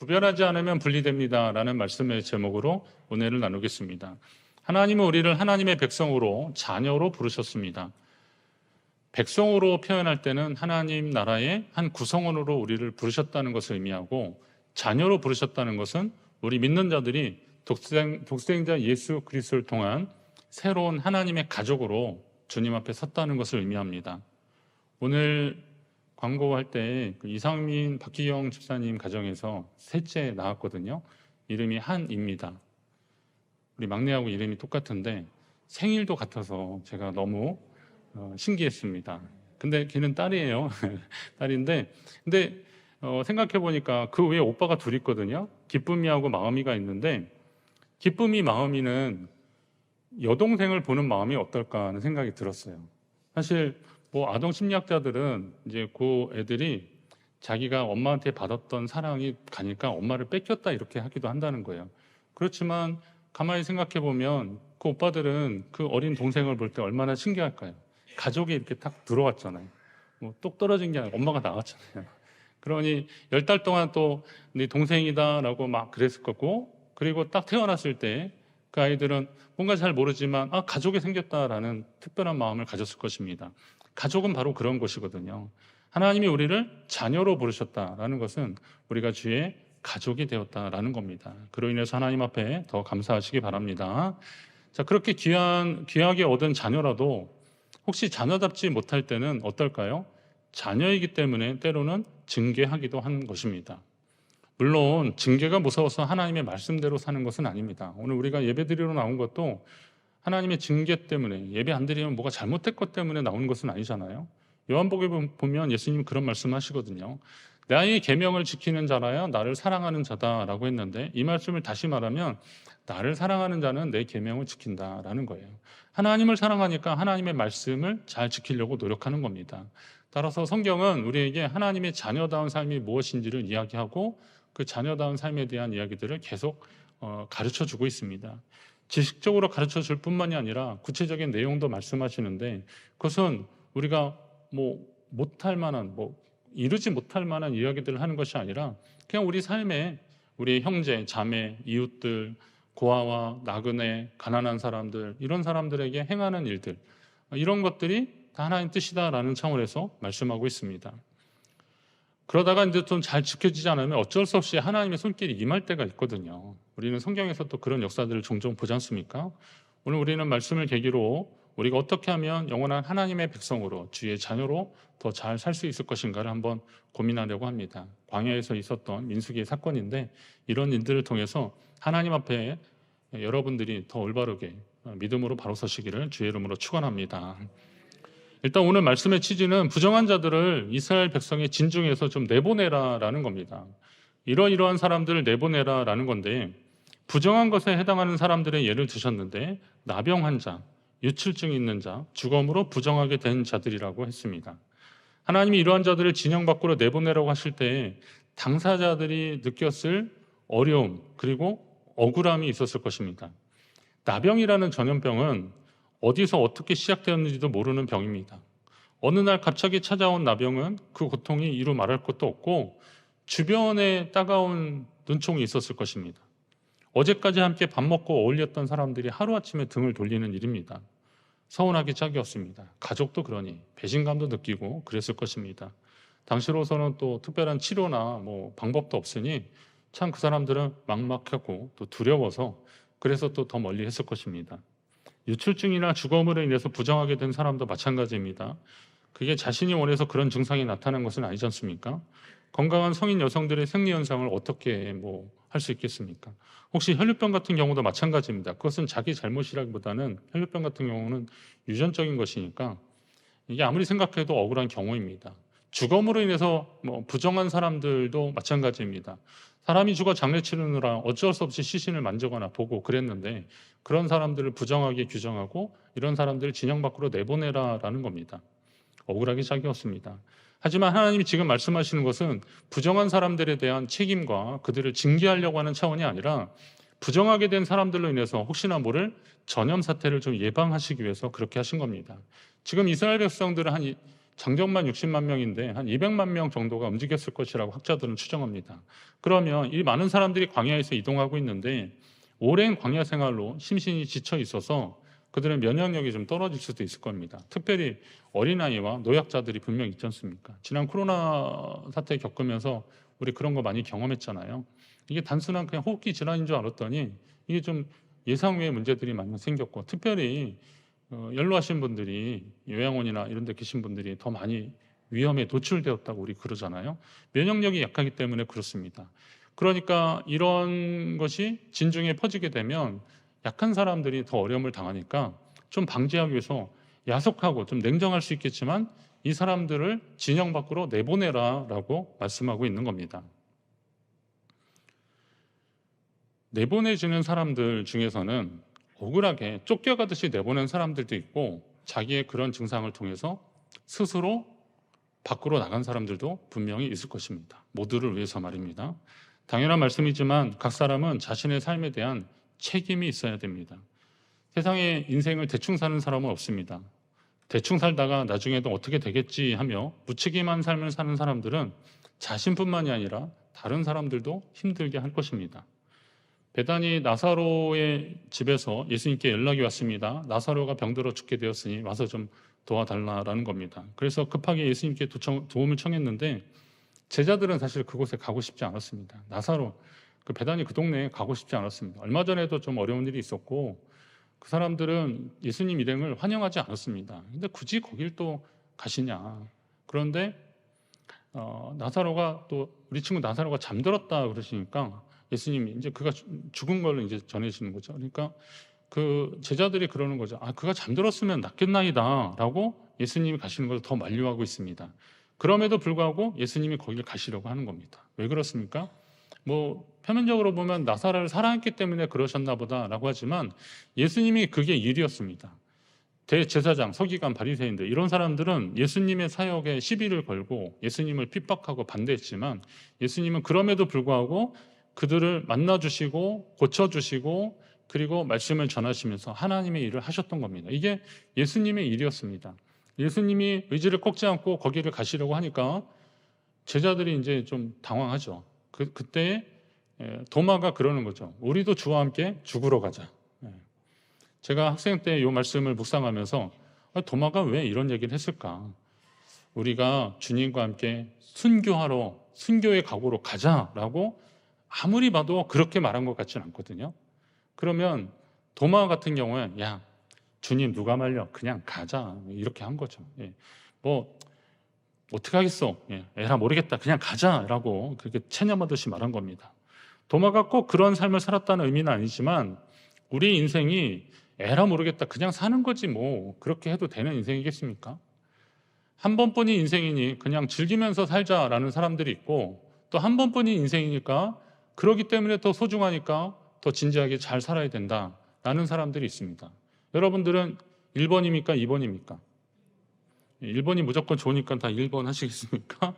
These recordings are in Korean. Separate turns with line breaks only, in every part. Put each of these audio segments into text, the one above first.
구별하지 않으면 분리됩니다라는 말씀의 제목으로 은혜를 나누겠습니다. 하나님은 우리를 하나님의 백성으로 자녀로 부르셨습니다. 백성으로 표현할 때는 하나님 나라의 한 구성원으로 우리를 부르셨다는 것을 의미하고, 자녀로 부르셨다는 것은 우리 믿는 자들이 독생자 예수 그리스도를 통한 새로운 하나님의 가족으로 주님 앞에 섰다는 것을 의미합니다. 오늘 광고할 때 이상민 박기영 집사님 가정에서 셋째 낳았거든요. 이름이 한입니다. 우리 막내하고 이름이 똑같은데 생일도 같아서 제가 너무 신기했습니다. 근데 걔는 딸이에요. 딸인데, 근데 생각해 보니까 그 외에 오빠가 둘 있거든요. 기쁨이하고 마음이가 있는데, 기쁨이 마음이는 여동생을 보는 마음이 어떨까 하는 생각이 들었어요. 사실 뭐 아동 심리학자들은 이제 그 애들이 자기가 엄마한테 받았던 사랑이 가니까 엄마를 뺏겼다 이렇게 하기도 한다는 거예요. 그렇지만 가만히 생각해 보면 그 오빠들은 그 어린 동생을 볼 때 얼마나 신기할까요? 가족이 이렇게 딱 들어왔잖아요. 뭐 똑 떨어진 게 아니라 엄마가 나왔잖아요. 그러니 10달 동안 또 네 동생이다라고 막 그랬을 거고, 그리고 딱 태어났을 때 그 아이들은 뭔가 잘 모르지만 가족이 생겼다라는 특별한 마음을 가졌을 것입니다. 가족은 바로 그런 것이거든요. 하나님이 우리를 자녀로 부르셨다라는 것은 우리가 주의 가족이 되었다라는 겁니다. 그로 인해서 하나님 앞에 더 감사하시기 바랍니다. 자, 그렇게 귀하게 얻은 자녀라도 혹시 자녀답지 못할 때는 어떨까요? 자녀이기 때문에 때로는 징계하기도 한 것입니다. 물론 징계가 무서워서 하나님의 말씀대로 사는 것은 아닙니다. 오늘 우리가 예배드리러 나온 것도 하나님의 징계 때문에, 예배 안 드리면 뭐가 잘못된 것 때문에 나오는 것은 아니잖아요. 요한복음에 보면 예수님이 그런 말씀하시거든요. 나의 계명을 지키는 자라야 나를 사랑하는 자다라고 했는데, 이 말씀을 다시 말하면 나를 사랑하는 자는 내 계명을 지킨다라는 거예요. 하나님을 사랑하니까 하나님의 말씀을 잘 지키려고 노력하는 겁니다. 따라서 성경은 우리에게 하나님의 자녀다운 삶이 무엇인지를 이야기하고, 그 자녀다운 삶에 대한 이야기들을 계속 가르쳐 주고 있습니다. 지식적으로 가르쳐 줄 뿐만이 아니라 구체적인 내용도 말씀하시는데, 그것은 우리가 못할 만한, 이루지 못할 만한 이야기들을 하는 것이 아니라 그냥 우리 삶에 우리 형제, 자매, 이웃들, 고아와 나그네, 가난한 사람들, 이런 사람들에게 행하는 일들, 이런 것들이 다 하나님 뜻이다라는 차원에서 말씀하고 있습니다. 그러다가 이제 좀 잘 지켜지지 않으면 어쩔 수 없이 하나님의 손길이 임할 때가 있거든요. 우리는 성경에서 또 그런 역사들을 종종 보지 않습니까? 오늘 우리는 말씀을 계기로 우리가 어떻게 하면 영원한 하나님의 백성으로, 주의 자녀로 더 잘 살 수 있을 것인가를 한번 고민하려고 합니다. 광야에서 있었던 민수기의 사건인데, 이런 일들을 통해서 하나님 앞에 여러분들이 더 올바르게 믿음으로 바로 서시기를 주의 이름으로 축원합니다. 일단 오늘 말씀의 취지는 부정한 자들을 이스라엘 백성의 진중에서 좀 내보내라라는 겁니다. 이러이러한 사람들을 내보내라라는 건데, 부정한 것에 해당하는 사람들의 예를 드셨는데, 나병 환자, 유출증이 있는 자, 주검으로 부정하게 된 자들이라고 했습니다. 하나님이 이러한 자들을 진영 밖으로 내보내라고 하실 때 당사자들이 느꼈을 어려움 그리고 억울함이 있었을 것입니다. 나병이라는 전염병은 어디서 어떻게 시작되었는지도 모르는 병입니다. 어느 날 갑자기 찾아온 나병은 그 고통이 이루 말할 것도 없고 주변에 따가운 눈총이 있었을 것입니다. 어제까지 함께 밥 먹고 어울렸던 사람들이 하루아침에 등을 돌리는 일입니다. 서운하기 짝이 없습니다. 가족도 그러니 배신감도 느끼고 그랬을 것입니다. 당시로서는 또 특별한 치료나 방법도 없으니 참 그 사람들은 막막하고 또 두려워서 그래서 또 더 멀리 했을 것입니다. 유출증이나 주검으로 인해서 부정하게 된 사람도 마찬가지입니다. 그게 자신이 원해서 그런 증상이 나타난 것은 아니지 않습니까? 건강한 성인 여성들의 생리 현상을 어떻게 할 수 있겠습니까? 혹시 혈류병 같은 경우도 마찬가지입니다. 그것은 자기 잘못이라기보다는 혈류병 같은 경우는 유전적인 것이니까 이게 아무리 생각해도 억울한 경우입니다. 주검으로 인해서 부정한 사람들도 마찬가지입니다. 사람이 죽어 장례 치르느라 어쩔 수 없이 시신을 만지거나 보고 그랬는데, 그런 사람들을 부정하게 규정하고 이런 사람들을 진영 밖으로 내보내라라는 겁니다. 억울하기 짝이 없습니다. 하지만 하나님이 지금 말씀하시는 것은 부정한 사람들에 대한 책임과 그들을 징계하려고 하는 차원이 아니라, 부정하게 된 사람들로 인해서 혹시나 모를 전염 사태를 좀 예방하시기 위해서 그렇게 하신 겁니다. 지금 이스라엘 백성들은 한 장정만 60만 명인데 한 200만 명 정도가 움직였을 것이라고 학자들은 추정합니다. 그러면 이 많은 사람들이 광야에서 이동하고 있는데 오랜 광야 생활로 심신이 지쳐 있어서 그들의 면역력이 좀 떨어질 수도 있을 겁니다. 특별히 어린아이와 노약자들이 분명히 있지 않습니까? 지난 코로나 사태 겪으면서 우리 그런 거 많이 경험했잖아요. 이게 단순한 그냥 호흡기 질환인 줄 알았더니 이게 좀 예상 외의 문제들이 많이 생겼고, 특별히 연로하신 분들이 요양원이나 이런 데 계신 분들이 더 많이 위험에 노출되었다고 우리 그러잖아요. 면역력이 약하기 때문에 그렇습니다. 그러니까 이런 것이 진중에 퍼지게 되면 약한 사람들이 더 어려움을 당하니까 좀 방지하기 위해서 야속하고 좀 냉정할 수 있겠지만 이 사람들을 진영 밖으로 내보내라라고 말씀하고 있는 겁니다. 내보내지는 사람들 중에서는 억울하게 쫓겨가듯이 내보낸 사람들도 있고, 자기의 그런 증상을 통해서 스스로 밖으로 나간 사람들도 분명히 있을 것입니다. 모두를 위해서 말입니다. 당연한 말씀이지만 각 사람은 자신의 삶에 대한 책임이 있어야 됩니다. 세상에 인생을 대충 사는 사람은 없습니다. 대충 살다가 나중에도 어떻게 되겠지 하며 무책임한 삶을 사는 사람들은 자신뿐만이 아니라 다른 사람들도 힘들게 할 것입니다. 베다니 나사로의 집에서 예수님께 연락이 왔습니다. 나사로가 병들어 죽게 되었으니 와서 좀 도와달라라는 겁니다. 그래서 급하게 예수님께 도움을 청했는데 제자들은 사실 그곳에 가고 싶지 않았습니다. 나사로, 그 베다니 그 동네에 가고 싶지 않았습니다. 얼마 전에도 좀 어려운 일이 있었고 그 사람들은 예수님 일행을 환영하지 않았습니다. 근데 굳이 거길 또 가시냐. 그런데 나사로가 또 우리 친구 나사로가 잠들었다 그러시니까 예수님이 이제 그가 죽은 걸 이제 전해주는 거죠. 그러니까 그 제자들이 그러는 거죠. 아, 그가 잠들었으면 낫겠나이다라고 예수님이 가시는 것을 더 만류하고 있습니다. 그럼에도 불구하고 예수님이 거기를 가시려고 하는 겁니다. 왜 그렇습니까? 뭐 표면적으로 보면 나사로를 사랑했기 때문에 그러셨나 보다라고 하지만 예수님이 그게 일이었습니다. 대제사장, 서기관, 바리새인들 이런 사람들은 예수님의 사역에 시비를 걸고 예수님을 핍박하고 반대했지만 예수님은 그럼에도 불구하고 그들을 만나주시고 고쳐주시고 그리고 말씀을 전하시면서 하나님의 일을 하셨던 겁니다. 이게 예수님의 일이었습니다. 예수님이 의지를 꺾지 않고 거기를 가시려고 하니까 제자들이 이제 좀 당황하죠. 그때 도마가 그러는 거죠. 우리도 주와 함께 죽으러 가자. 제가 학생 때 이 말씀을 묵상하면서 도마가 왜 이런 얘기를 했을까? 우리가 주님과 함께 순교의 각오로 가자라고 아무리 봐도 그렇게 말한 것 같지는 않거든요. 그러면 도마 같은 경우에 야, 주님 누가 말려? 그냥 가자. 이렇게 한 거죠. 뭐 어떻게 하겠어? 에라 모르겠다. 그냥 가자라고 그렇게 체념하듯이 말한 겁니다. 도마가 꼭 그런 삶을 살았다는 의미는 아니지만 우리 인생이 에라 모르겠다. 그냥 사는 거지 뭐 그렇게 해도 되는 인생이겠습니까? 한 번뿐인 인생이니 그냥 즐기면서 살자라는 사람들이 있고 또 한 번뿐인 인생이니까 그러기 때문에 더 소중하니까 더 진지하게 잘 살아야 된다라는 사람들이 있습니다. 여러분들은 1번입니까? 2번입니까? 1번이 무조건 좋으니까 다 1번 하시겠습니까?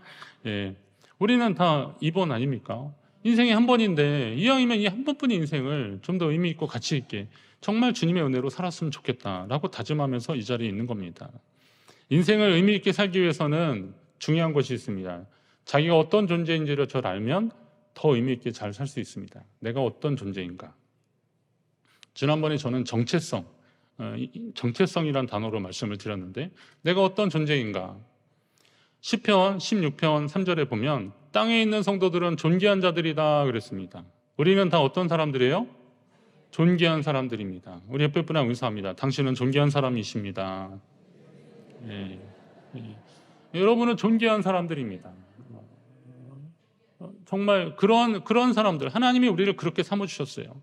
우리는 다 2번 아닙니까? 인생이 한 번인데 이왕이면 이 한 번뿐인 인생을 좀 더 의미 있고 가치 있게 정말 주님의 은혜로 살았으면 좋겠다라고 다짐하면서 이 자리에 있는 겁니다. 인생을 의미 있게 살기 위해서는 중요한 것이 있습니다. 자기가 어떤 존재인지를 잘 알면 더 의미 있게 잘 살 수 있습니다. 내가 어떤 존재인가. 지난번에 저는 정체성이란 단어로 말씀을 드렸는데 내가 어떤 존재인가. 시편 16편 3절에 보면 땅에 있는 성도들은 존귀한 자들이다 그랬습니다. 우리는 다 어떤 사람들이에요? 존귀한 사람들입니다. 우리 옆에 분하고 인사합니다. 당신은 존귀한 사람이십니다. 여러분은 존귀한 사람들입니다. 정말 그런 사람들, 하나님이 우리를 그렇게 삼아주셨어요.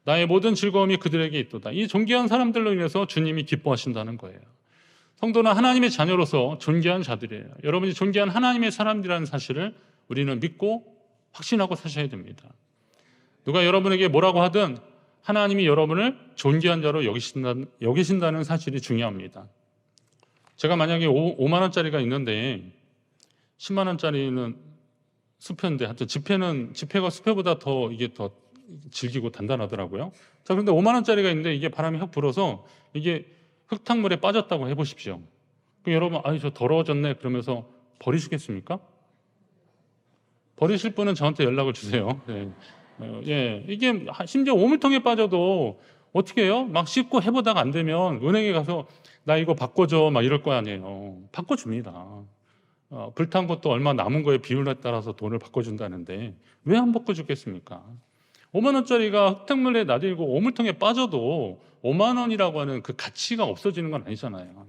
나의 모든 즐거움이 그들에게 있도다. 이 존귀한 사람들로 인해서 주님이 기뻐하신다는 거예요. 성도는 하나님의 자녀로서 존귀한 자들이에요. 여러분이 존귀한 하나님의 사람들이라는 사실을 우리는 믿고 확신하고 사셔야 됩니다. 누가 여러분에게 뭐라고 하든 하나님이 여러분을 존귀한 자로 여기신다는 사실이 중요합니다. 제가 만약에 5만 원짜리가 있는데 10만 원짜리는 수표인데 하여튼 지폐가 수표보다 이게 더 질기고 단단하더라고요. 자, 그런데 5만 원짜리가 있는데 이게 바람이 확 불어서 이게 흙탕물에 빠졌다고 해보십시오. 여러분, 아이, 저 더러워졌네. 그러면서 버리시겠습니까? 버리실 분은 저한테 연락을 주세요. 네. 예, 이게 심지어 오물통에 빠져도 어떻게 해요? 막 씻고 해보다가 안 되면 은행에 가서 나 이거 바꿔줘 막 이럴 거 아니에요. 바꿔줍니다. 불탄 것도 얼마 남은 거에 비율에 따라서 돈을 바꿔준다는데 왜 안 바꿔주겠습니까? 5만 원짜리가 흙탕물에 나들고 오물통에 빠져도 5만 원이라고 하는 그 가치가 없어지는 건 아니잖아요.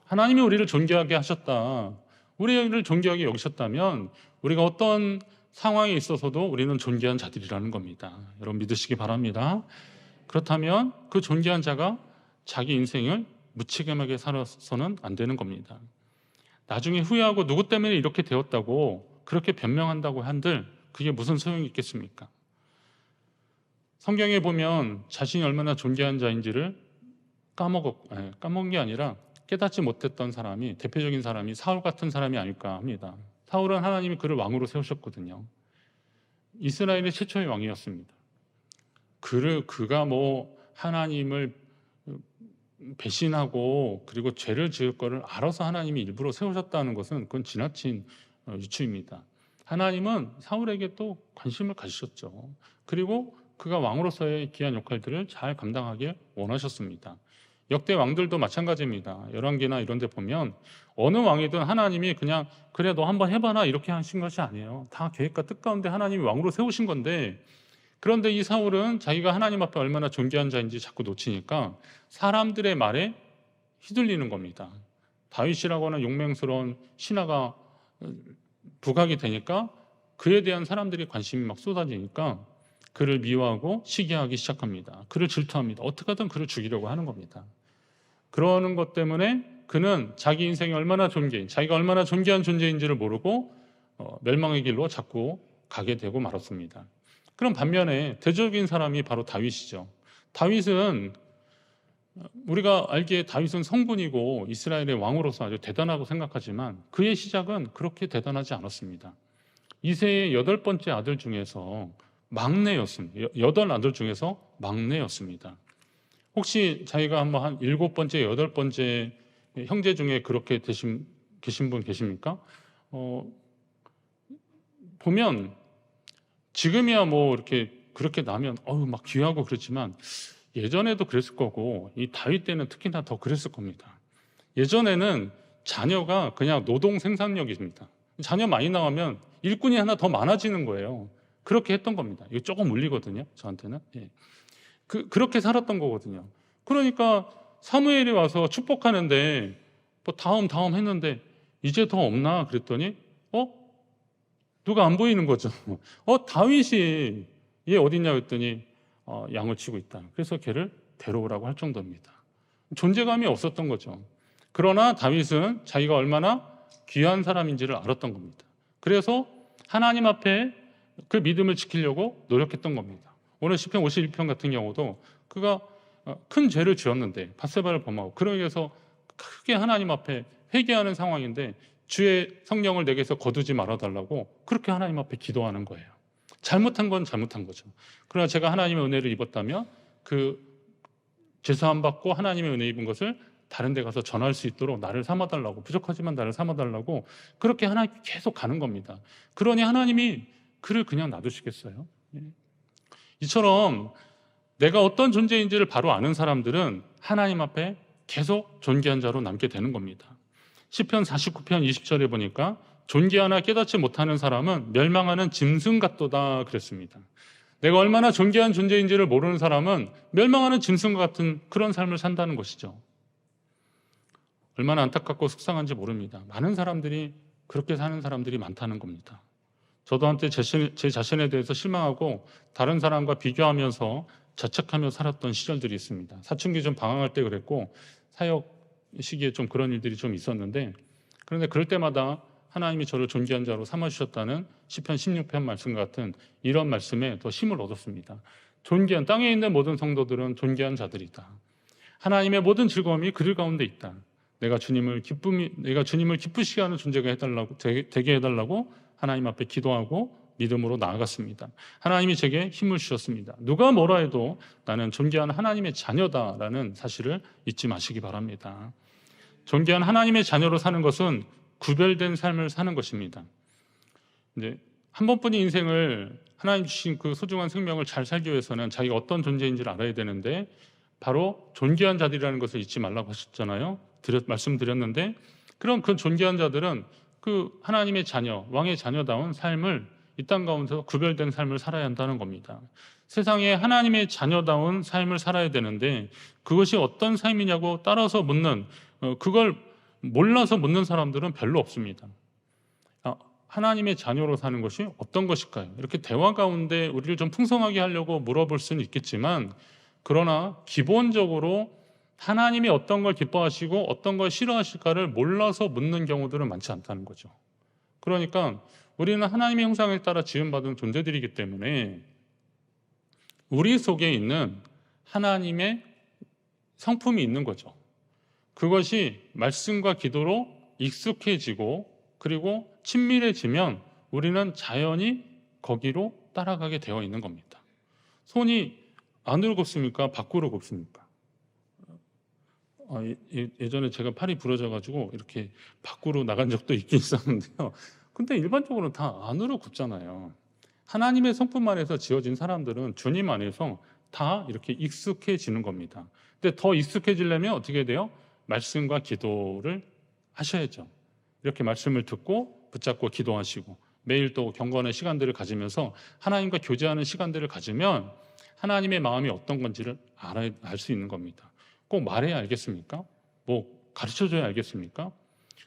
하나님이 우리를 존귀하게 하셨다. 우리를 존귀하게 여기셨다면 우리가 어떤 상황에 있어서도 우리는 존귀한 자들이라는 겁니다. 여러분 믿으시기 바랍니다. 그렇다면 그 존귀한 자가 자기 인생을 무책임하게 살아서는 안 되는 겁니다. 나중에 후회하고 누구 때문에 이렇게 되었다고 그렇게 변명한다고 한들 그게 무슨 소용이 있겠습니까? 성경에 보면 자신이 얼마나 존귀한 자인지를 까먹은 게 아니라 깨닫지 못했던 사람이, 대표적인 사람이 사울 같은 사람이 아닐까 합니다. 사울은 하나님이 그를 왕으로 세우셨거든요. 이스라엘의 최초의 왕이었습니다. 그가 뭐 하나님을 배신하고 그리고 죄를 지을 거를 알아서 하나님이 일부러 세우셨다는 것은 그건 지나친 유추입니다. 하나님은 사울에게 또 관심을 가지셨죠. 그리고 그가 왕으로서의 귀한 역할들을 잘 감당하길 원하셨습니다. 역대 왕들도 마찬가지입니다. 열왕기나 이런 데 보면 어느 왕이든 하나님이 그냥 그래 너 한번 해봐라 이렇게 하신 것이 아니에요. 다 계획과 뜻 가운데 하나님이 왕으로 세우신 건데, 그런데 이 사울은 자기가 하나님 앞에 얼마나 존귀한 자인지 자꾸 놓치니까 사람들의 말에 휘둘리는 겁니다. 다윗이라고 하는 용맹스러운 신하가 부각이 되니까 그에 대한 사람들이 관심이 막 쏟아지니까 그를 미워하고 시기하기 시작합니다. 그를 질투합니다. 어떻게 하든 그를 죽이려고 하는 겁니다. 그러는 것 때문에 그는 자기 인생이 얼마나 자기가 얼마나 존귀한 존재인지를 모르고 멸망의 길로 자꾸 가게 되고 말았습니다. 그럼 반면에 대조적인 사람이 바로 다윗이죠. 다윗은 우리가 알기에 다윗은 성군이고 이스라엘의 왕으로서 아주 대단하고 생각하지만 그의 시작은 그렇게 대단하지 않았습니다. 이새의 8번째 아들 중에서 막내였습니다. 8아들 중에서 막내였습니다. 혹시 자기가 한번 한 7번째, 8번째 형제 중에 그렇게 계신 분 계십니까? 보면 지금이야 뭐 이렇게 그렇게 나면 막 귀하고 그렇지만 예전에도 그랬을 거고 이 다윗 때는 특히나 더 그랬을 겁니다. 예전에는 자녀가 그냥 노동 생산력입니다. 자녀 많이 나오면 일꾼이 하나 더 많아지는 거예요. 그렇게 했던 겁니다. 이거 조금 울리거든요, 저한테는. 예. 그렇게 살았던 거거든요. 그러니까 사무엘이 와서 축복하는데 뭐 다음 했는데 이제 더 없나 그랬더니 누가 안 보이는 거죠. 다윗이 얘 어딨냐 그랬더니 양을 치고 있다. 그래서 걔를 데려오라고 할 정도입니다. 존재감이 없었던 거죠. 그러나 다윗은 자기가 얼마나 귀한 사람인지를 알았던 겁니다. 그래서 하나님 앞에 그 믿음을 지키려고 노력했던 겁니다. 오늘 시편 51편 같은 경우도 그가 큰 죄를 지었는데 밧세바를 범하고 그러기 위해서 크게 하나님 앞에 회개하는 상황인데 주의 성령을 내게서 거두지 말아달라고 그렇게 하나님 앞에 기도하는 거예요. 잘못한 건 잘못한 거죠. 그러나 제가 하나님의 은혜를 입었다면 그 죄사함 받고 하나님의 은혜 입은 것을 다른 데 가서 전할 수 있도록 나를 삼아달라고, 부족하지만 나를 삼아달라고 그렇게 하나님께 계속 가는 겁니다. 그러니 하나님이 그를 그냥 놔두시겠어요? 이처럼 내가 어떤 존재인지를 바로 아는 사람들은 하나님 앞에 계속 존귀한 자로 남게 되는 겁니다. 시편 49편 20절에 보니까 존귀하나 깨닫지 못하는 사람은 멸망하는 짐승 같도다 그랬습니다. 내가 얼마나 존귀한 존재인지를 모르는 사람은 멸망하는 짐승과 같은 그런 삶을 산다는 것이죠. 얼마나 안타깝고 속상한지 모릅니다. 많은 사람들이 그렇게 사는 사람들이 많다는 겁니다. 저도 한때 제 자신에 대해서 실망하고 다른 사람과 비교하면서 자책하며 살았던 시절들이 있습니다. 사춘기 좀 방황할 때 그랬고 사역 시기에 좀 그런 일들이 좀 있었는데, 그런데 그럴 때마다 하나님이 저를 존귀한 자로 삼아주셨다는 시편 16편 말씀과 같은 이런 말씀에 더 힘을 얻었습니다. 존귀한, 땅에 있는 모든 성도들은 존귀한 자들이다. 하나님의 모든 즐거움이 그들 가운데 있다. 내가 주님을 기쁘시게 하는 존재가 되게 해달라고 하나님 앞에 기도하고 믿음으로 나아갔습니다. 하나님이 제게 힘을 주셨습니다. 누가 뭐라 해도 나는 존귀한 하나님의 자녀다라는 사실을 잊지 마시기 바랍니다. 존귀한 하나님의 자녀로 사는 것은 구별된 삶을 사는 것입니다. 이제 한 번뿐인 인생을 하나님 주신 그 소중한 생명을 잘 살기 위해서는 자기가 어떤 존재인지를 알아야 되는데 바로 존귀한 자들이라는 것을 잊지 말라고 하셨잖아요. 말씀드렸는데 그런 그 존귀한 자들은 그 하나님의 자녀, 왕의 자녀다운 삶을 이 땅 가운데서 구별된 삶을 살아야 한다는 겁니다. 세상에 하나님의 자녀다운 삶을 살아야 되는데 그것이 어떤 삶이냐고 따라서 묻는 그걸 몰라서 묻는 사람들은 별로 없습니다. 하나님의 자녀로 사는 것이 어떤 것일까요? 이렇게 대화 가운데 우리를 좀 풍성하게 하려고 물어볼 수는 있겠지만 그러나 기본적으로 하나님이 어떤 걸 기뻐하시고 어떤 걸 싫어하실까를 몰라서 묻는 경우들은 많지 않다는 거죠. 그러니까 우리는 하나님의 형상을 따라 지음받은 존재들이기 때문에 우리 속에 있는 하나님의 성품이 있는 거죠. 그것이 말씀과 기도로 익숙해지고 그리고 친밀해지면 우리는 자연히 거기로 따라가게 되어 있는 겁니다. 손이 안으로 굽습니까? 밖으로 굽습니까? 예전에 제가 팔이 부러져가지고 이렇게 밖으로 나간 적도 있긴 있었는데요. 근데 일반적으로 다 안으로 굽잖아요. 하나님의 성품 안에서 지어진 사람들은 주님 안에서 다 이렇게 익숙해지는 겁니다. 근데 더 익숙해지려면 어떻게 돼요? 말씀과 기도를 하셔야죠. 이렇게 말씀을 듣고 붙잡고 기도하시고 매일 또 경건의 시간들을 가지면서 하나님과 교제하는 시간들을 가지면 하나님의 마음이 어떤 건지를 알 수 있는 겁니다. 꼭 말해야 알겠습니까? 뭐 가르쳐줘야 알겠습니까?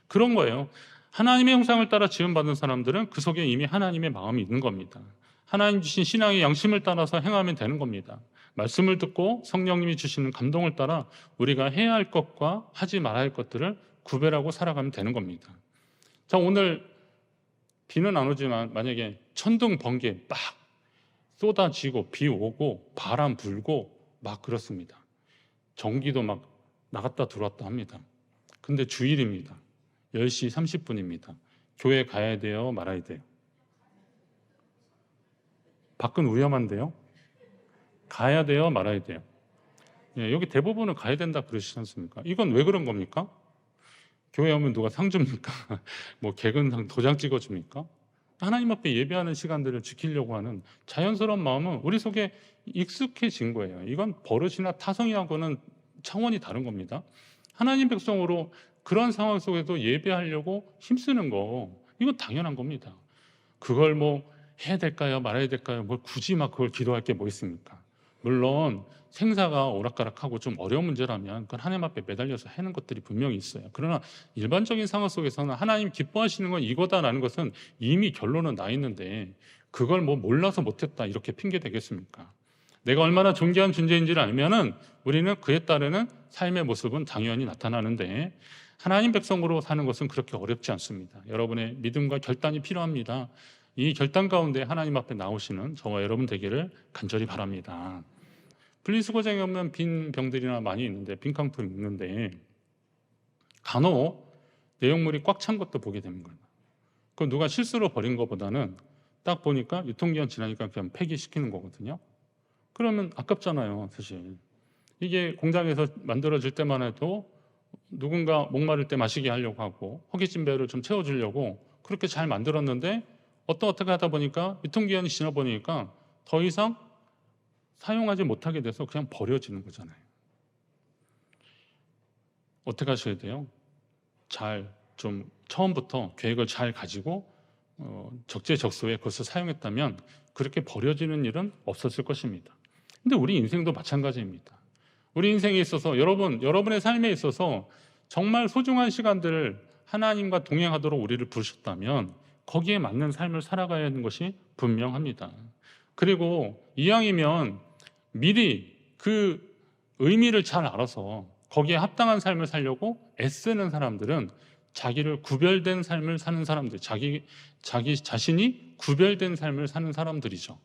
그런 거예요. 하나님의 형상을 따라 지음받은 사람들은 그 속에 이미 하나님의 마음이 있는 겁니다. 하나님 주신 신앙의 양심을 따라서 행하면 되는 겁니다. 말씀을 듣고 성령님이 주시는 감동을 따라 우리가 해야 할 것과 하지 말아야 할 것들을 구별하고 살아가면 되는 겁니다. 자, 오늘 비는 안 오지만 만약에 천둥 번개 막 쏟아지고 비 오고 바람 불고 막 그렇습니다. 전기도 막 나갔다 들어왔다 합니다. 근데 주일입니다. 10시 30분입니다. 교회 가야 돼요? 말아야 돼요? 밖은 위험한데요? 가야 돼요? 말아야 돼요? 예, 여기 대부분은 가야 된다 그러시지 않습니까? 이건 왜 그런 겁니까? 교회 오면 누가 상 줍니까? 뭐 개근상 도장 찍어줍니까? 하나님 앞에 예배하는 시간들을 지키려고 하는 자연스러운 마음은 우리 속에 익숙해진 거예요. 이건 버릇이나 타성이하고는 차원이 다른 겁니다. 하나님 백성으로 그런 상황 속에도 예배하려고 힘쓰는 거 이건 당연한 겁니다. 그걸 뭐 해야 될까요? 말아야 될까요? 뭘 굳이 막 그걸 기도할 게 뭐 있습니까? 물론 생사가 오락가락하고 좀 어려운 문제라면 그건 하나님 앞에 매달려서 하는 것들이 분명히 있어요. 그러나 일반적인 상황 속에서는 하나님 기뻐하시는 건 이거다라는 것은 이미 결론은 나 있는데 그걸 뭐 몰라서 못했다 이렇게 핑계 대겠습니까? 내가 얼마나 존귀한 존재인지를 알면은 우리는 그에 따르는 삶의 모습은 당연히 나타나는데 하나님 백성으로 사는 것은 그렇게 어렵지 않습니다. 여러분의 믿음과 결단이 필요합니다. 이 결단 가운데 하나님 앞에 나오시는 저와 여러분 되기를 간절히 바랍니다. 분리수거장에 오면 빈 병들이나 많이 있는데 빈 깡통이 있는데 간혹 내용물이 꽉 찬 것도 보게 되는 거예요. 그 누가 실수로 버린 것보다는 딱 보니까 유통기한 지나니까 그냥 폐기시키는 거거든요. 그러면 아깝잖아요, 사실. 이게 공장에서 만들어질 때만 해도 누군가 목마를 때 마시게 하려고 하고 허기진 배를 좀 채워주려고 그렇게 잘 만들었는데 어떻게 하다 보니까 유통기한이 지나 보니까 더 이상 사용하지 못하게 돼서 그냥 버려지는 거잖아요. 어떻게 하셔야 돼요? 잘 좀 처음부터 계획을 잘 가지고 적재적소에 그것을 사용했다면 그렇게 버려지는 일은 없었을 것입니다. 근데 우리 인생도 마찬가지입니다. 우리 인생에 있어서 여러분의 삶에 있어서 정말 소중한 시간들을 하나님과 동행하도록 우리를 부르셨다면 거기에 맞는 삶을 살아가야 하는 것이 분명합니다. 그리고 이왕이면 미리 그 의미를 잘 알아서 거기에 합당한 삶을 살려고 애쓰는 사람들은 자기를 구별된 삶을 사는 사람들, 자기 자신이 구별된 삶을 사는 사람들이죠.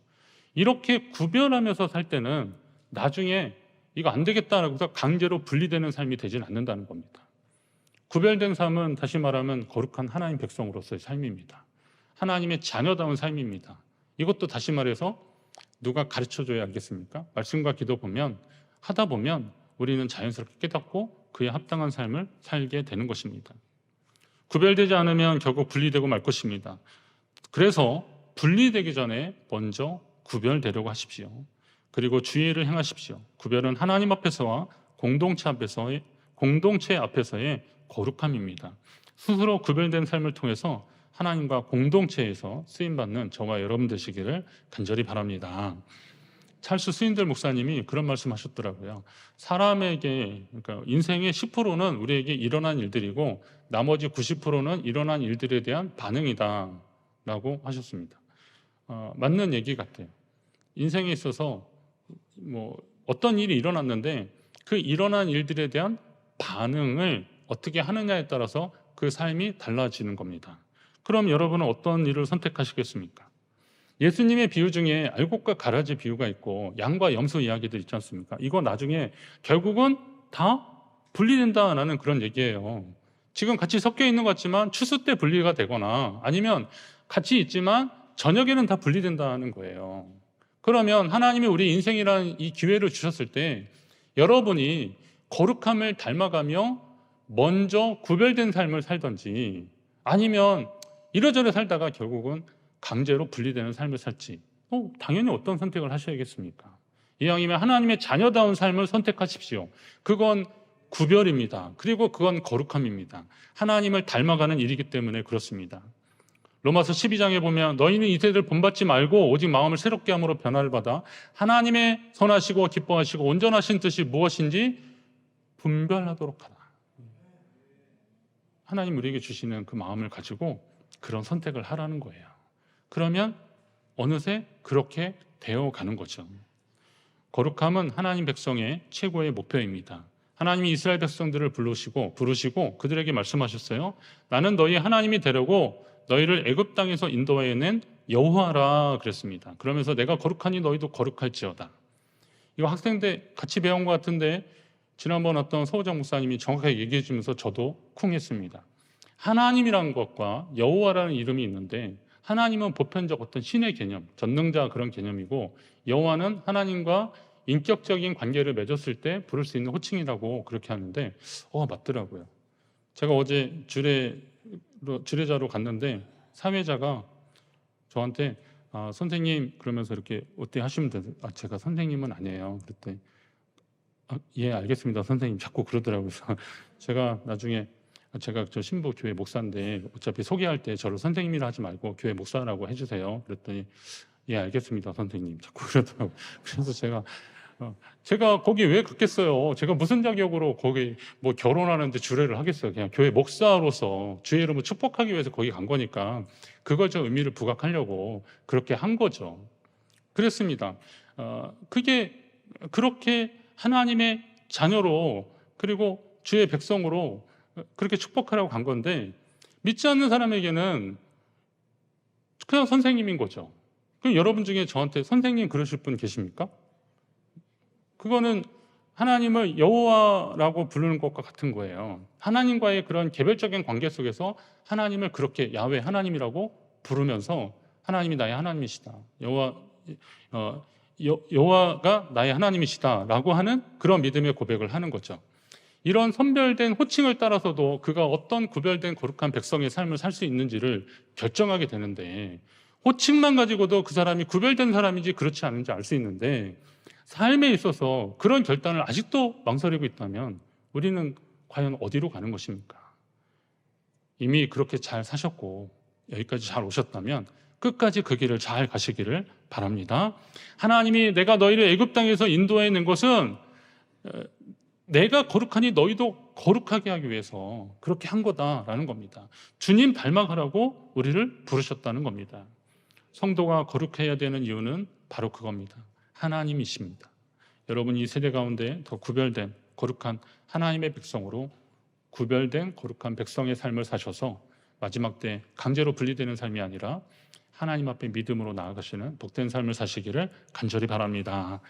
이렇게 구별하면서 살 때는 나중에 이거 안 되겠다라고 해서 강제로 분리되는 삶이 되지는 않는다는 겁니다. 구별된 삶은 다시 말하면 거룩한 하나님 백성으로서의 삶입니다. 하나님의 자녀다운 삶입니다. 이것도 다시 말해서 누가 가르쳐줘야 알겠습니까? 말씀과 기도 하다 보면 우리는 자연스럽게 깨닫고 그에 합당한 삶을 살게 되는 것입니다. 구별되지 않으면 결국 분리되고 말 것입니다. 그래서 분리되기 전에 먼저 구별되려고 하십시오. 그리고 주의를 행하십시오. 구별은 하나님 앞에서와 공동체 앞에서의 거룩함입니다. 스스로 구별된 삶을 통해서 하나님과 공동체에서 쓰임받는 저와 여러분 되시기를 간절히 바랍니다. 찰스 스윈들 목사님이 그런 말씀하셨더라고요. 사람에게, 그러니까 인생의 10%는 우리에게 일어난 일들이고 나머지 90%는 일어난 일들에 대한 반응이다 라고 하셨습니다. 맞는 얘기 같아요. 인생에 있어서 어떤 일이 일어났는데 그 일어난 일들에 대한 반응을 어떻게 하느냐에 따라서 그 삶이 달라지는 겁니다. 그럼 여러분은 어떤 일을 선택하시겠습니까? 예수님의 비유 중에 알곡과 가라지 비유가 있고 양과 염소 이야기들 있지 않습니까? 이거 나중에 결국은 다 분리된다라는 그런 얘기예요. 지금 같이 섞여 있는 것 같지만 추수 때 분리가 되거나 아니면 같이 있지만 저녁에는 다 분리된다는 거예요. 그러면 하나님이 우리 인생이라는 이 기회를 주셨을 때 여러분이 거룩함을 닮아가며 먼저 구별된 삶을 살든지 아니면 이러저러 살다가 결국은 강제로 분리되는 삶을 살지 당연히 어떤 선택을 하셔야겠습니까? 이왕이면 하나님의 자녀다운 삶을 선택하십시오. 그건 구별입니다. 그리고 그건 거룩함입니다. 하나님을 닮아가는 일이기 때문에 그렇습니다. 로마서 12장에 보면 너희는 이 세대를 본받지 말고 오직 마음을 새롭게 함으로 변화를 받아 하나님의 선하시고 기뻐하시고 온전하신 뜻이 무엇인지 분별하도록 하라. 하나님 우리에게 주시는 그 마음을 가지고 그런 선택을 하라는 거예요. 그러면 어느새 그렇게 되어가는 거죠. 거룩함은 하나님 백성의 최고의 목표입니다. 하나님이 이스라엘 백성들을 부르시고 그들에게 말씀하셨어요. 나는 너희 하나님이 되려고 너희를 애굽 땅에서 인도해낸 여호와라 그랬습니다. 그러면서 내가 거룩하니 너희도 거룩할지어다. 이거 학생 때 같이 배운 것 같은데 지난번 어떤 서우정 목사님이 정확하게 얘기해 주면서 저도 쿵 했습니다. 하나님이라는 것과 여호와라는 이름이 있는데 하나님은 보편적 어떤 신의 개념, 전능자 그런 개념이고 여호와는 하나님과 인격적인 관계를 맺었을 때 부를 수 있는 호칭이라고 그렇게 하는데 맞더라고요. 제가 어제 주례자로 갔는데 사회자가 저한테 선생님 그러면서 이렇게 어때 하시면 돼요. 제가 선생님은 아니에요. 그랬더니 예 알겠습니다 선생님 자꾸 그러더라고요. 제가 나중에 제가 저 신부 교회 목사인데 어차피 소개할 때 저를 선생님이라 하지 말고 교회 목사라고 해주세요. 그랬더니 예 알겠습니다 선생님 자꾸 그러더라고요. 그래서 제가 거기 왜 갔겠어요? 제가 무슨 자격으로 거기 결혼하는데 주례를 하겠어요? 그냥 교회 목사로서 주의 이름을 축복하기 위해서 거기 간 거니까 그걸 저 의미를 부각하려고 그렇게 한 거죠. 그랬습니다. 그게 그렇게 하나님의 자녀로 그리고 주의 백성으로 그렇게 축복하라고 간 건데 믿지 않는 사람에게는 그냥 선생님인 거죠. 그럼 여러분 중에 저한테 선생님 그러실 분 계십니까? 그거는 하나님을 여호와라고 부르는 것과 같은 거예요. 하나님과의 그런 개별적인 관계 속에서 하나님을 그렇게 야훼 하나님이라고 부르면서 하나님이 나의 하나님이시다. 여호와가 나의 하나님이시다라고 하는 그런 믿음의 고백을 하는 거죠. 이런 선별된 호칭을 따라서도 그가 어떤 구별된 거룩한 백성의 삶을 살 수 있는지를 결정하게 되는데 호칭만 가지고도 그 사람이 구별된 사람인지 그렇지 않은지 알 수 있는데 삶에 있어서 그런 결단을 아직도 망설이고 있다면 우리는 과연 어디로 가는 것입니까? 이미 그렇게 잘 사셨고 여기까지 잘 오셨다면 끝까지 그 길을 잘 가시기를 바랍니다. 하나님이 내가 너희를 애굽 땅에서 인도해낸 것은 내가 거룩하니 너희도 거룩하게 하기 위해서 그렇게 한 거다라는 겁니다. 주님 닮아가라고 우리를 부르셨다는 겁니다. 성도가 거룩해야 되는 이유는 바로 그겁니다. 하나님이십니다. 여러분 이 세대 가운데 더 구별된 거룩한 하나님의 백성으로 구별된 거룩한 백성의 삶을 사셔서 마지막 때 강제로 분리되는 삶이 아니라 하나님 앞에 믿음으로 나아가시는 복된 삶을 사시기를 간절히 바랍니다.